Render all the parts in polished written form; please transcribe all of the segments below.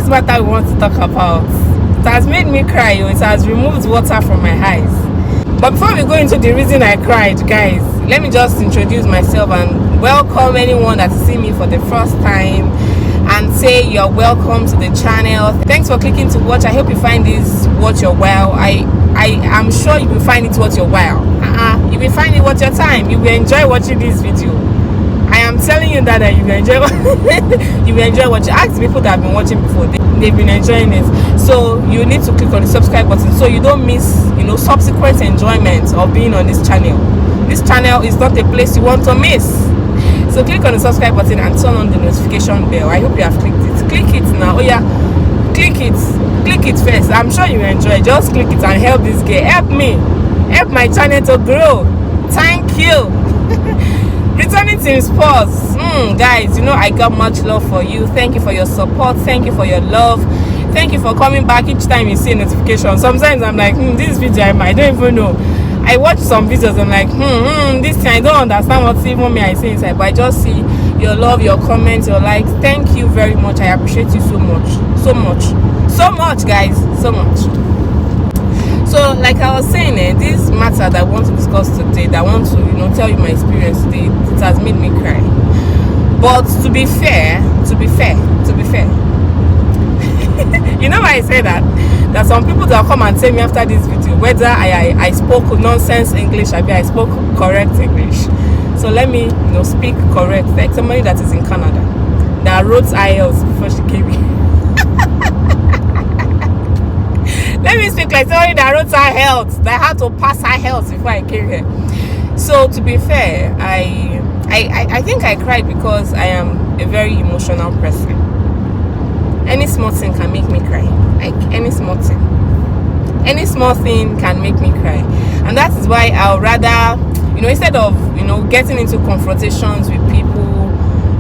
matter we want to talk about. It has made me cry. It has removed water from my eyes. But before we go into the reason I cried, guys, let me just introduce myself and welcome anyone that see me for the first time and say you're welcome to the channel. Thanks for clicking to watch. I hope you find this worth your while. I am sure you will find it worth your while. You will find it worth your time. You will enjoy watching this video. I am telling you that you will enjoy. You will enjoy watching. Ask people that have been watching before. They've been enjoying it. So you need to click on the subscribe button so you don't miss, subsequent enjoyment of being on this channel. This channel is not a place you want to miss. So click on the subscribe button and turn on the notification bell. I hope you have clicked it. Click it now. Oh yeah, click it first. I'm sure you enjoy. Just click it and help this girl. Help me. Help my channel to grow. Thank you. Returning to sports. Guys, I got much love for you. Thank you for your support. Thank you for your love. Thank you for coming back each time you see a notification. Sometimes I'm like, this video I don't even know. I watch some videos, I'm like, this thing, I don't understand what even me I say inside, but I just see your love, your comments, your likes. Thank you very much. I appreciate you so much. So much, guys. So much. So, like I was saying, this matter that I want to discuss today, that I want to, tell you my experience today, it has made me cry. But to be fair, why I say that? There are some people that come and tell me after this video whether I spoke nonsense English, I spoke correct English. So let me, speak correct, like somebody that is in Canada that wrote IELTS before she came here. Let me speak like somebody that wrote IELTS, that had to pass IELTS before I came here. So to be fair, I think I cried because I am a very emotional person. Any small thing can make me cry. Like any small thing can make me cry. And that is why I'll rather, instead of getting into confrontations with people,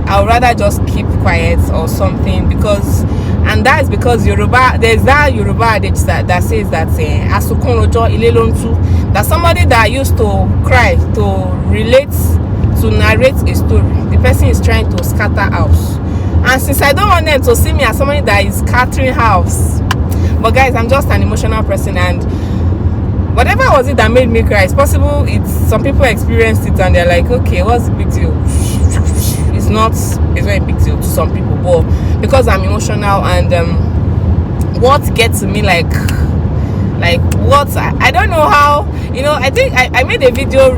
I'll rather just keep quiet or something. And that is because there's that Yoruba adage that says that that somebody that used to cry to narrate a story, the person is trying to scatter house. And since I don't want them to see me as somebody that is scattering house, but guys, I'm just an emotional person, and whatever was it that made me cry, it's possible some people experienced it and they're like, okay, what's the big deal? It's not a big deal to some people, but because I'm emotional and what gets to me, like what, I don't know how, I think I made a video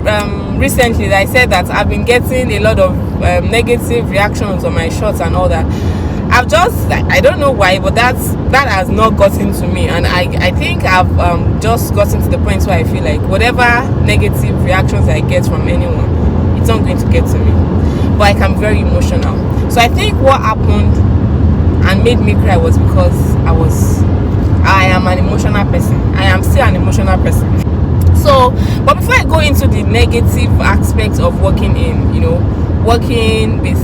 recently that I said that I've been getting a lot of negative reactions on my shorts and all that. I've just, I don't know why, but that has not gotten to me, and I think I've just gotten to the point where I feel like whatever negative reactions I get from anyone, it's not going to get to me. But I'm very emotional. So I think what happened and made me cry was because I am an emotional person. I am still an emotional person. So, but before I go into the negative aspects of working with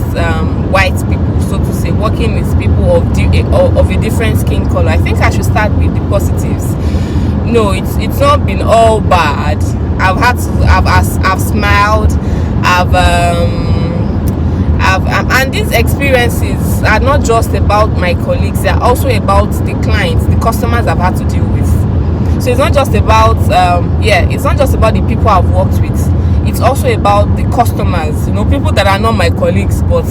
white people, so to say, working with people of a different skin color, I think I should start with the positives. No, it's not been all bad. I've smiled. And these experiences are not just about my colleagues, they are also about the clients, the customers I've had to deal with. So it's not just about it's not just about the people I've worked with, it's also about the customers, people that are not my colleagues, but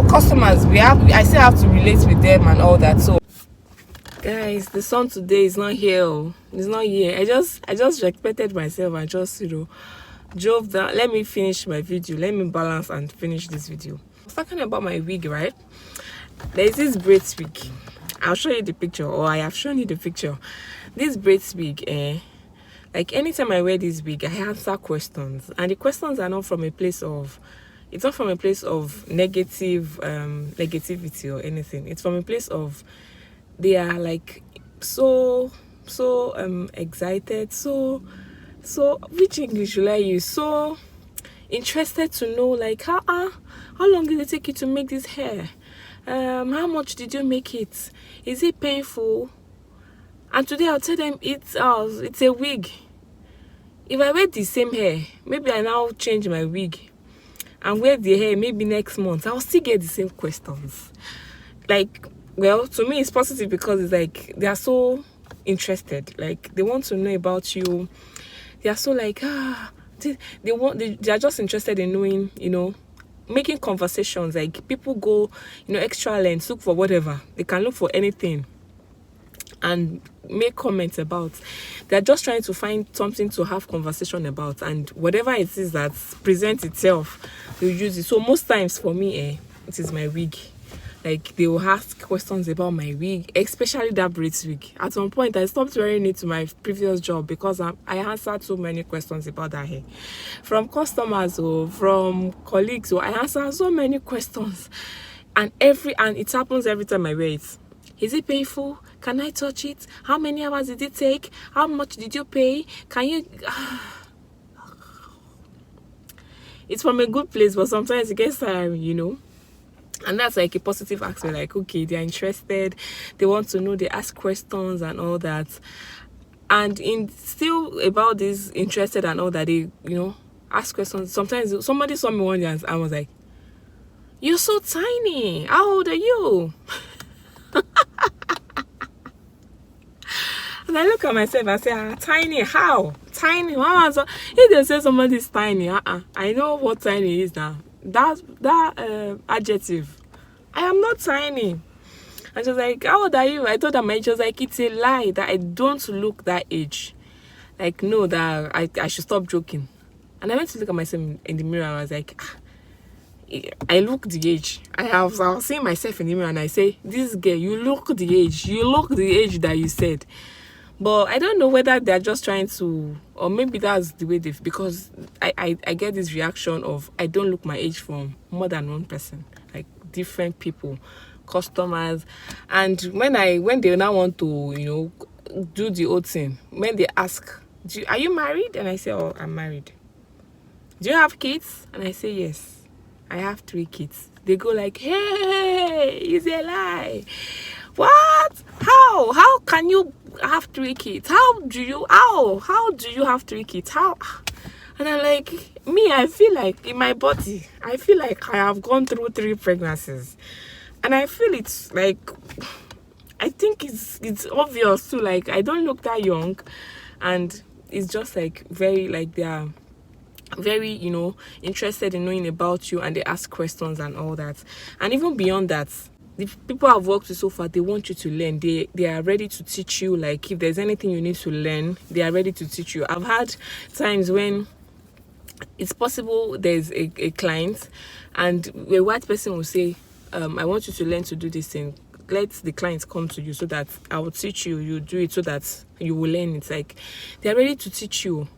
customers, I still have to relate with them and all that. So guys, the sun today is not here. It's not here. I just respected myself and just drove down. Let me finish my video. Let me balance and finish this video. I was talking about my wig, right? There's this braids wig. I'll show you the picture, or I have shown you the picture. This braids wig, like anytime I wear this wig, I answer questions, and the questions are not from a place of, it's not from a place of negativity or anything. It's from a place of, they are like so excited, so which English should I use? So interested to know, like, how long did it take you to make this hair? How much did you make it? Is it painful? And today I'll tell them it's a wig. If I wear the same hair, maybe I now change my wig and wear the hair maybe next month, I'll still get the same questions. Like, well, to me it's positive because it's like they are so interested, like they want to know about you. They are so like they are just interested in knowing, making conversations. Like people go, extra lengths, look for whatever. They can look for anything and make comments about. They're just trying to find something to have conversation about, and whatever it is that presents itself, they'll use it. So most times for me, it is my wig. Like they will ask questions about my wig, especially that braids wig. At some point I stopped wearing it to my previous job because I answered so many questions about that hair from customers or from colleagues. I answered so many questions, and it happens every time I wear it. Is it painful? Can I touch it? How many hours did it take? How much did you pay? Can you it's from a good place, but sometimes it gets tiring, and that's like a positive aspect. Like, okay, they're interested, they want to know, they ask questions and all that. And in still about this interested and all that, they ask questions. Sometimes somebody saw me one day and I was like, you're so tiny, how old are you? And I look at myself and say, tiny, how? Tiny? If they say somebody's tiny, I know what tiny is now. That adjective. I am not tiny. And she was like, how old are you? I told her my age. She was like, it's a lie that I don't look that age. Like, no, that I should stop joking. And I went to look at myself in the mirror and I was like, I look the age. I was seeing myself in the mirror and I say, this girl, you look the age. You look the age that you said. But I don't know whether they're just trying to, or maybe that's the way because I get this reaction of I don't look my age from more than one person, like different people, customers. And when they now want to, do the old thing, when they ask, are you married? And I say, oh, I'm married. Do you have kids? And I say, yes, I have 3 kids. They go like, hey, it's a lie. What? How can you have 3 kids? How do you have 3 kids? How? And I'm like, me, I feel like in my body, I feel like I have gone through 3 pregnancies. And I feel it's like, I think it's obvious too. Like, I don't look that young. And it's just like very, like they are very, interested in knowing about you, and they ask questions and all that. And even beyond that, the people I've worked with so far, they want you to learn. They are ready to teach you. Like if there's anything you need to learn, they are ready to teach you. I've had times when it's possible there's a client and a white person will say, I want you to learn to do this thing. Let the clients come to you so that I will teach you. You do it so that you will learn. It's like they're ready to teach you.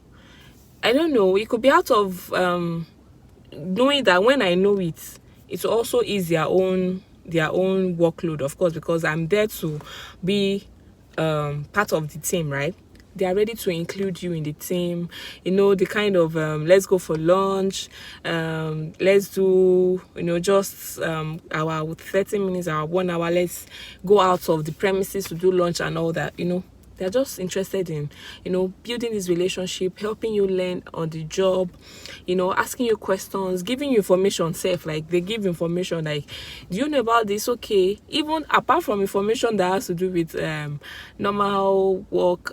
I don't know. It could be out of knowing that when I know it, it's also is their own workload, of course, because I'm there to be part of the team, right? They are ready to include you in the team. The kind of let's go for lunch, let's do just our 30 minutes, our 1 hour, let's go out of the premises to do lunch and all that. They're just interested in, building this relationship, helping you learn on the job, asking you questions, giving you information safe. Like they give information like, do you know about this? Okay. Even apart from information that has to do with normal work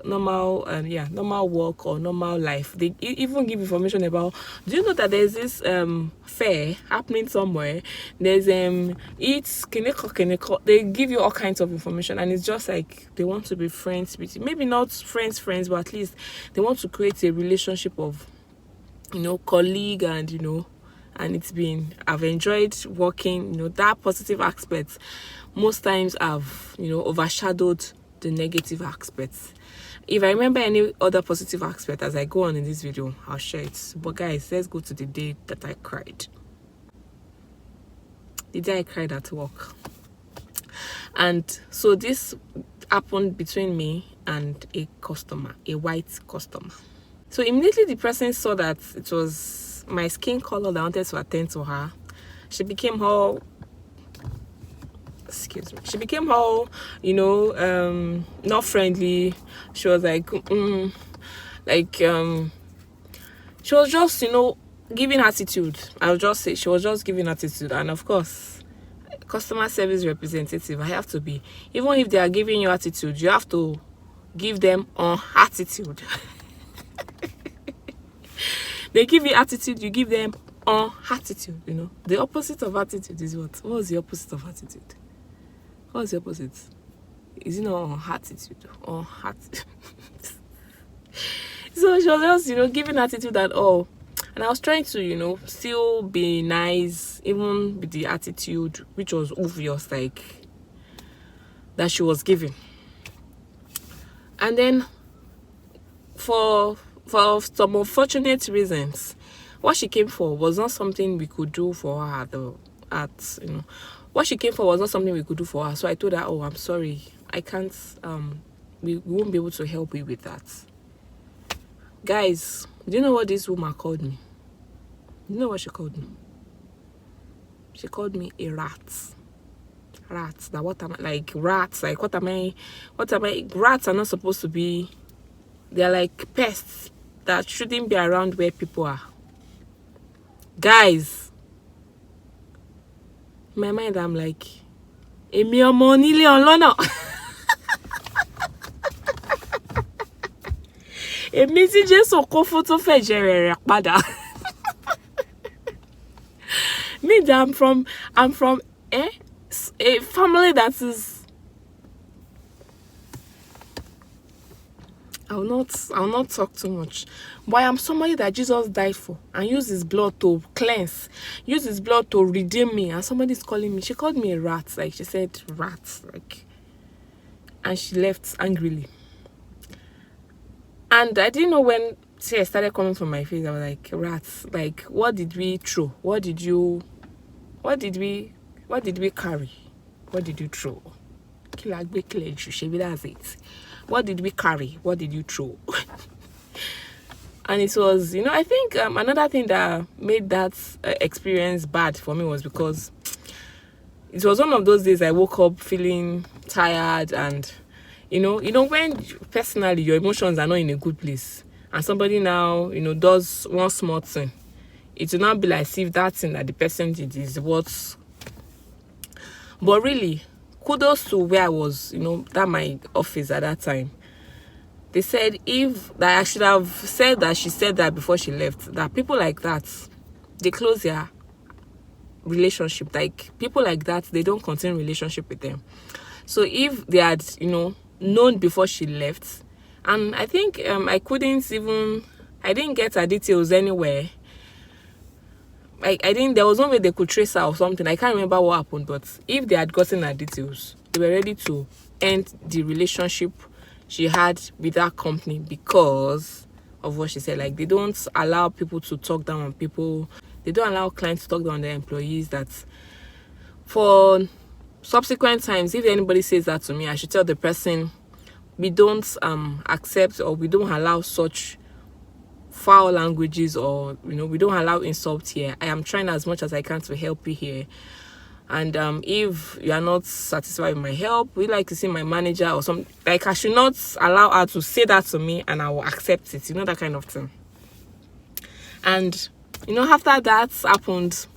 or normal life, they even give information about, do you know that there's this fair happening somewhere? There's it's kineko. They give you all kinds of information, and it's just like they want to be friends with you. Maybe not friends, but at least they want to create a relationship of, colleague, and and I've enjoyed working. That positive aspect most times have overshadowed the negative aspects. If I remember any other positive aspect as I go on in this video, I'll share it. But guys, let's go to the day that I cried. The day I cried at work. And so this happened between me and a customer, a white customer. So immediately the person saw that it was my skin color that I wanted to attend to her. She became all, not friendly. She was like, she was just, giving attitude. I'll just say she was just giving attitude. And of course, customer service representative, I have to be. Even if they are giving you attitude, you have to give them on attitude. They give you attitude, you give them on attitude, you know. The opposite of attitude is what? What was the opposite of attitude? What was the opposite? Is it not on attitude? On attitude. So she was just, you know, giving attitude at all. And I was trying to, you know, still be nice, even with the attitude, which was obvious, like, that she was giving. And then, for some unfortunate reasons, what she came for was not something we could do for her what she came for was not something we could do for her. So I told her, oh, I'm sorry, I can't, we won't be able to help you with that. Guys, do you know what this woman called me? Do you know what she called me? She called me a rat. Rats. That what am I, like rats? Like what am I? Rats are not supposed to be. They're like pests that shouldn't be around where people are. Guys, in my mind, I'm like, Èmi ọmọ onílé ọlọ́nà. Èmi tí Jésù kó fún tó fẹ̀jẹ̀ rẹ̀ padà. Me, that I'm from a family that is. I'll not talk too much. But I am somebody that Jesus died for and used his blood to cleanse, used his blood to redeem me. And somebody's calling me. She called me a rat. Like she said, rat. Like, and she left angrily. And I didn't know when tears started coming from my face. I was like, rats. Like, what did we throw? What did we carry? What did you throw? That's it. What did we carry? What did you throw? And it was, you know, I think another thing that made that experience bad for me was because it was one of those days I woke up feeling tired, and you know when personally your emotions are not in a good place, and somebody now, you know, does one small thing, it will not be like if that thing that the person did is what. But really, kudos to where I was, you know, that my office at that time. They said that I should have said that she said that before she left, that people like that, they close their relationship. Like, people like that, they don't continue relationship with them. So if they had, you know, known before she left, and I think I didn't get her details anywhere. I didn't, there was no way they could trace her or something. I can't remember what happened, but if they had gotten her details, they were ready to end the relationship she had with that company because of what she said. Like, they don't allow people to talk down on people. They don't allow clients to talk down on their employees. That for subsequent times, if anybody says that to me, I should tell the person, we don't accept, or we don't allow such foul languages, or, you know, we don't allow insult here. I am trying as much as I can to help you here, and if you are not satisfied with my help, we like to see my manager or something. Like, I should not allow her to say that to me and I will accept it, you know, that kind of thing. And you know, after that happened,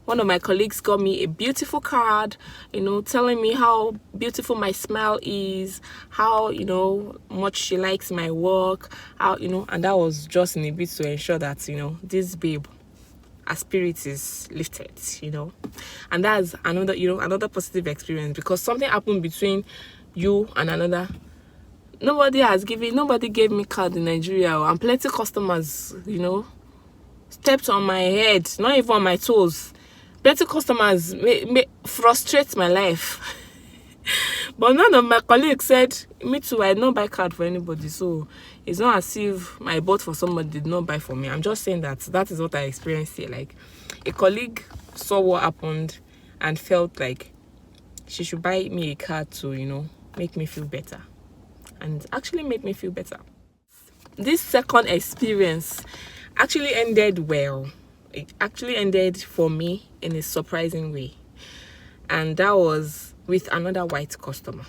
one of my colleagues got me a beautiful card, you know, telling me how beautiful my smile is, how, you know, much she likes my work, how, you know, and that was just in a bit to ensure that, you know, this babe, her spirit is lifted, you know. And that's another, you know, another positive experience, because something happened between you and another. Nobody gave me card in Nigeria, and plenty customers, you know, stepped on my head, not even on my toes. Plenty customers may frustrate my life. But none of my colleagues said, me too, I did not buy card for anybody. So it's not as if I bought for somebody did not buy for me. I'm just saying that is what I experienced here. Like, a colleague saw what happened and felt like she should buy me a card to, you know, make me feel better. And actually made me feel better. This second experience actually ended well. It actually ended for me in a surprising way, and that was with another white customer.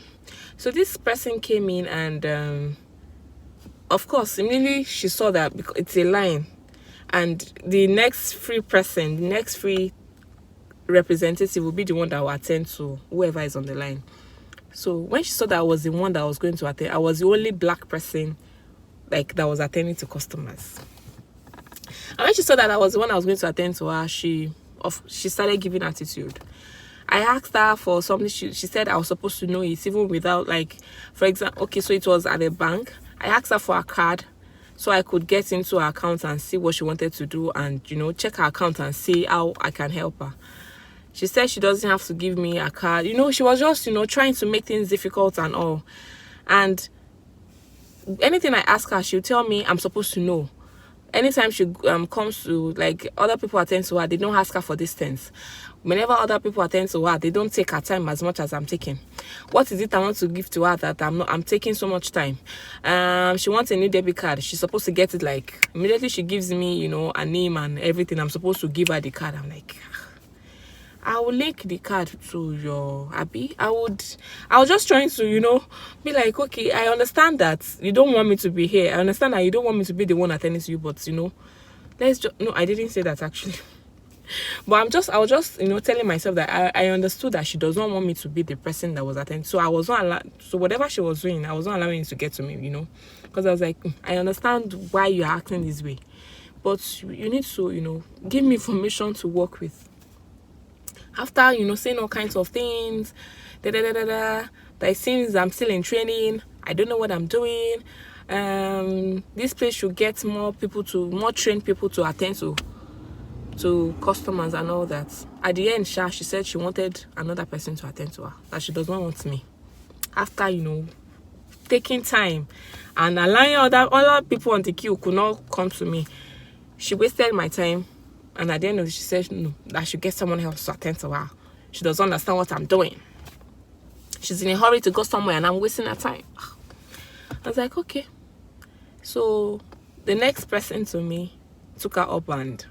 So this person came in, and of course immediately she saw that because it's a line, and the next free representative will be the one that will attend to whoever is on the line. So when she saw that I was the one that was going to attend, I was the only black person like that was attending to customers. And when she saw that I was the one that was going to attend to her, she started giving attitude. I asked her for something. She said I was supposed to know it even without, like, for example, okay, so it was at a bank. I asked her for a card so I could get into her account and see what she wanted to do and, you know, check her account and see how I can help her. She said she doesn't have to give me a card. You know, she was just, you know, trying to make things difficult and all. And anything I ask her, she'll tell me I'm supposed to know. Anytime she comes to, like, other people attend to her, they don't ask her for distance. Whenever other people attend to her, they don't take her time as much as I'm taking. What is it I want to give to her that I'm taking so much time? She wants a new debit card. She's supposed to get it, like, immediately she gives me, you know, a name and everything. I'm supposed to give her the card. I'm like, I will link the card to your Abby. I was just trying to, you know, be like, okay, I understand that you don't want me to be here. I understand that you don't want me to be the one attending to you, but, you know, let's just, no, I didn't say that actually. But I was just, you know, telling myself that I understood that she does not want me to be the person that was attending. So I was not allowed, so whatever she was doing, I was not allowing it to get to me, you know, because I was like, I understand why you're acting this way, but you need to, you know, give me information to work with. After, you know, saying all kinds of things, that it seems I'm still in training, I don't know what I'm doing, this place should get more trained people to attend to customers and all that. At the end, she said she wanted another person to attend to her, that she does not want me. After, you know, taking time and allowing other people on the queue could not come to me, she wasted my time. And at the end of it, she said, no, that I should get someone else to attend to her. She doesn't understand what I'm doing. She's in a hurry to go somewhere and I'm wasting her time. I was like, okay. So the next person to me took her up, and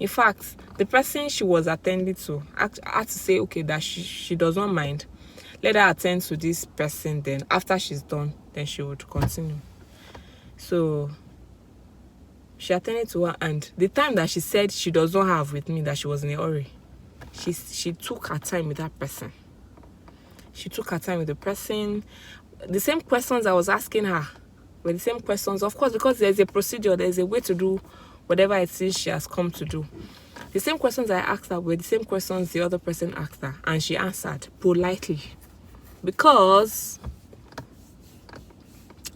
in fact, the person she was attending to, I had to say, okay, that she does not mind. Let her attend to this person, then after she's done, then she would continue. So she attended to her, and the time that she said she does not have with me, that she was in a hurry, she took her time with that person. She took her time with the person. The same questions I was asking her were the same questions, of course, because there's a procedure, there's a way to do whatever it is she has come to do. The same questions I asked her were the same questions the other person asked her, and she answered politely because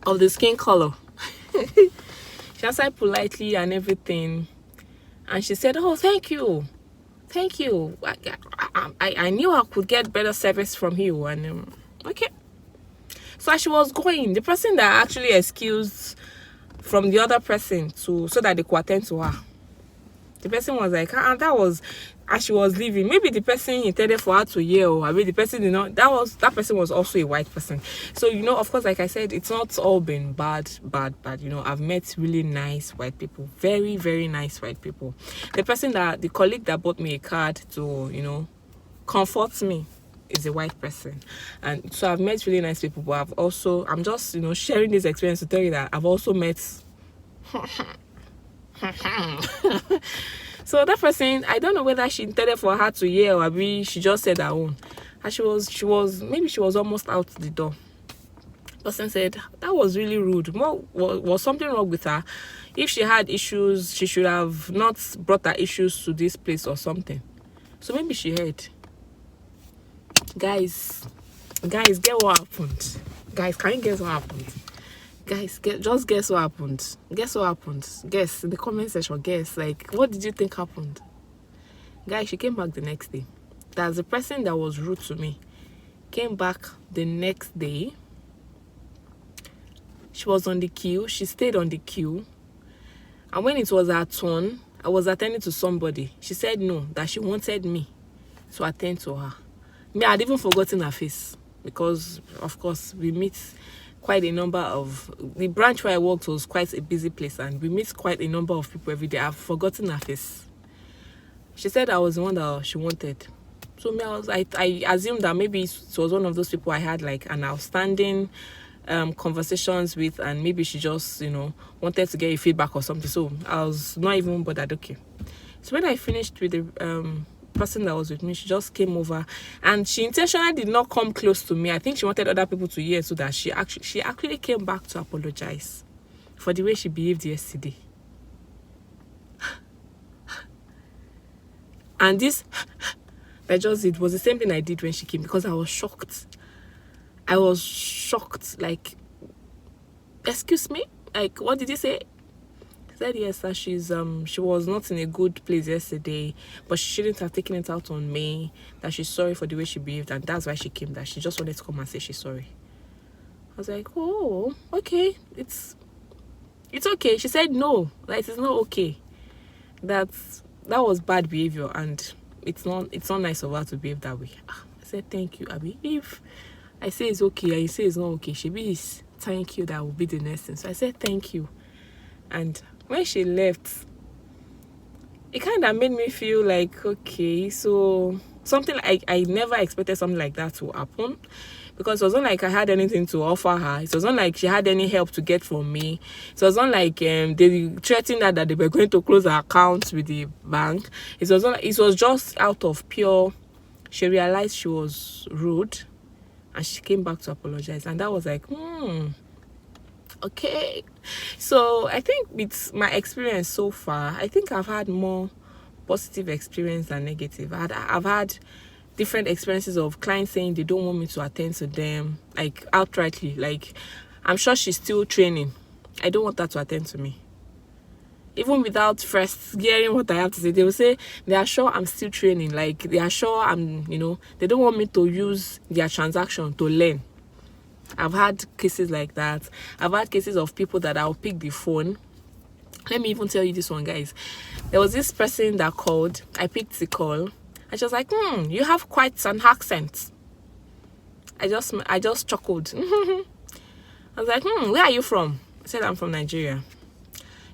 of the skin color. She answered politely and everything, and she said, oh, thank you, I knew I could get better service from you. And okay, so as she was going, the person that actually excused from the other person so that they could attend to her, the person was like, and that was as she was leaving. Maybe the person intended for her to hear, or maybe the person did not. That person was also a white person. So, you know, of course, like I said, it's not all been bad. You know, I've met really nice white people, very, very nice white people. The colleague that bought me a card to, you know, comfort me is a white person. And so I've met really nice people, but I'm just, you know, sharing this experience to tell you that I've also met so that person, I don't know whether she intended for her to hear or maybe she just said her own. And she was almost out the door. The person said that was really rude. Was something wrong with her? If she had issues, she should have not brought her issues to this place or something. So maybe she heard. Guys, get what happened. Guys, can you guess what happened? Guys, guess what happened. Guess what happened. Guess in the comment section. Guess, like, what did you think happened? Guys, she came back the next day. That's the person that was rude to me. Came back the next day. She was on the queue. She stayed on the queue. And when it was her turn, I was attending to somebody. She said no, that she wanted me to attend to her. Me, I'd even forgotten her face because, of course, we meet quite a number of... The branch where I worked was quite a busy place, and we meet quite a number of people every day. I've forgotten her face. She said I was the one that she wanted. So me, I assumed that maybe it was one of those people I had like an outstanding conversations with, and maybe she just, you know, wanted to get a feedback or something. So I was not even bothered. Okay. So when I finished with the person that was with me, she just came over, and she intentionally did not come close to me. I think she wanted other people to hear, so that she actually came back to apologize for the way she behaved yesterday. And this I just did was the same thing I did when she came, because I was shocked. I was shocked. Like, excuse me? Like, what did you say? She said yes, that she was not in a good place yesterday, but she shouldn't have taken it out on me, that she's sorry for the way she behaved, and that's why she came, that she just wanted to come and say she's sorry. I was like, oh, okay, it's okay. She said no, like, it's not okay. That was bad behavior, and it's not nice of her to behave that way. I said, thank you, Abby. If I say it's okay and you say it's not okay, Shebi is thank you that will be the next thing. So I said thank you. And when she left, it kind of made me feel like, okay, so something like I never expected something like that to happen, because it wasn't like I had anything to offer her. It wasn't like she had any help to get from me. It wasn't like they threatened her that they were going to close her account with the bank. It was just out of pure, she realized she was rude, and she came back to apologize. And that was like, okay. So I think with my experience so far, I think I've had more positive experience than negative. I've had different experiences of clients saying they don't want me to attend to them, like outrightly. Like, I'm sure she's still training. I don't want her to attend to me. Even without first hearing what I have to say, they will say they are sure I'm still training. Like, they are sure I'm, they don't want me to use their transaction to learn. I've had cases like that. I've had cases of people that I'll pick the phone. Let me even tell you this one, guys. There was this person that called. I picked the call, and she was like, you have quite an accent. I just chuckled. I was like, where are you from? I said, I'm from Nigeria.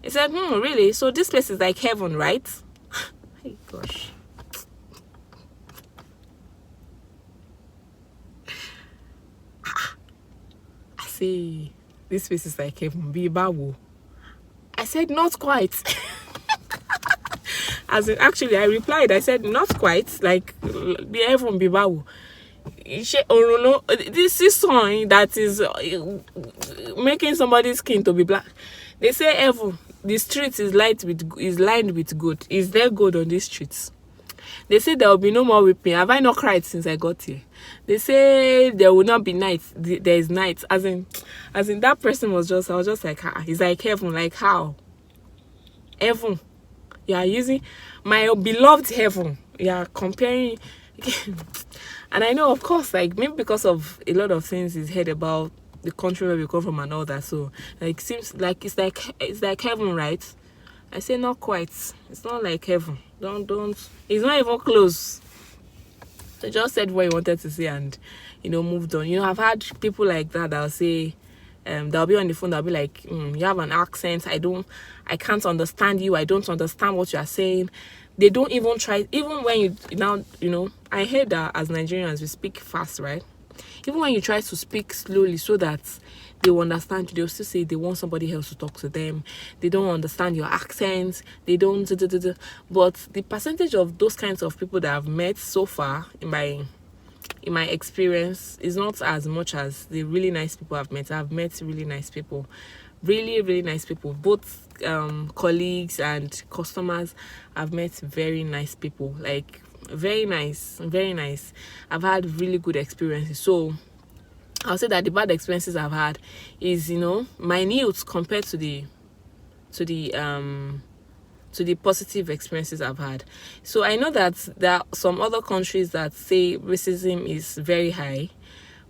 He said, really? So this place is like heaven, right? Oh, gosh. I say, this place is like heaven. Bibawo. I said, not quite. As in, actually, I replied, I said, not quite. Like, the heaven Bibawo. This is song that is making somebody's skin to be black. They say heaven, the street is lined with gold. Is there gold on these streets? They say there will be no more weeping. Have I not cried since I got here? They say there will not be night. There is night. As in that person was just, I was just like, it's like heaven. Like, how? Heaven. You are using my beloved heaven. You are comparing. And I know, of course, like, maybe because of a lot of things he's heard about the country where we come from and all that. So, like, seems like it's like heaven, right? I say not quite. It's not like heaven. Don't. It's not even close. So just said what he wanted to say and, moved on. I've had people like that that'll say, they'll be on the phone, they'll be like, you have an accent. I can't understand you. I don't understand what you are saying. They don't even try. Even when you I heard that as Nigerians, we speak fast, right? Even when you try to speak slowly so that they will understand you, they'll still say they want somebody else to talk to them. They don't understand your accent. They don't. But the percentage of those kinds of people that I've met so far in my experience is not as much as the really nice people I've met. I've met really nice people. Really, really nice people. Both colleagues and customers. I've met very nice people. Like, very nice. I've had really good experiences. So I'll say that the bad experiences I've had is, minute compared to the positive experiences I've had. So I know that there are some other countries that say racism is very high,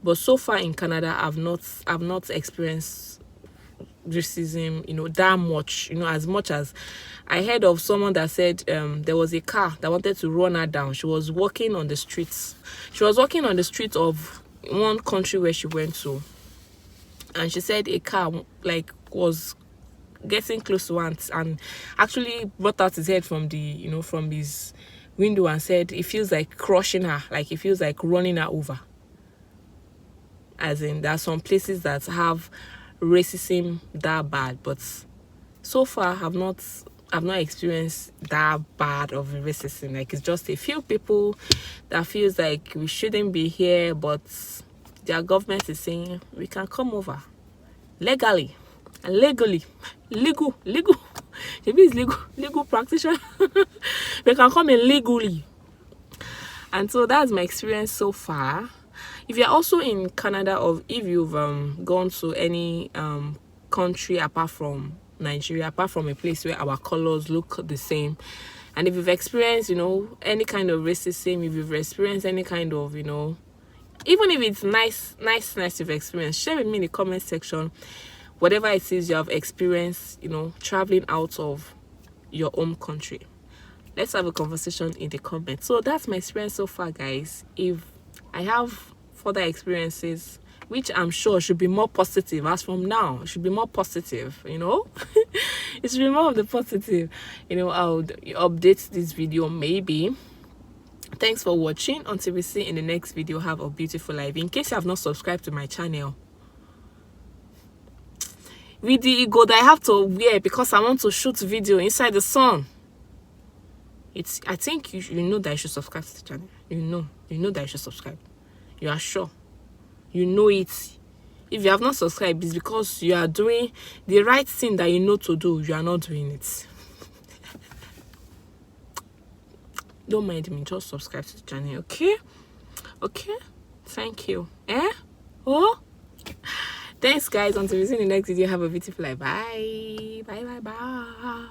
but so far in Canada, I've not experienced racism, that much, as much as I heard of someone that said there was a car that wanted to run her down. She was walking on the streets. She was walking on the streets of one country where she went to, and she said a car was getting close to her and actually brought out his head from from his window and said it feels like crushing her, like it feels like running her over. As in, there are some places that have racism that bad, but so far I've not I've not experienced that bad of racism. Like, it's just a few people that feels like we shouldn't be here, but their government is saying we can come over legally and legal. Maybe it's legal practitioner. We can come in legally. And so that's my experience so far. If you're also in Canada, or if you've gone to any country apart from Nigeria, apart from a place where our colors look the same, and if you've experienced, any kind of racism, if you've experienced any kind of, even if it's nice you've experienced, share with me in the comment section whatever it is you have experienced, traveling out of your home country. Let's have a conversation in the comments. So that's my experience so far, guys. If I have further experiences, which I'm sure should be more positive as from now, it should be more positive, it should be more of the positive, I'll update this video maybe. Thanks for watching. Until we see in the next video, have a beautiful life. In case you have not subscribed to my channel, with the ego that I have to wear because I want to shoot video inside the sun, I think you know that you should subscribe to the channel. You know that you should subscribe. You are sure. You know it. If you have not subscribed, it's because you are doing the right thing that you know to do. You are not doing it. Don't mind me. Just subscribe to the channel, okay? Okay? Thank you. Oh? Thanks, guys. Until we see you in the next video, have a beautiful life. Bye. Bye.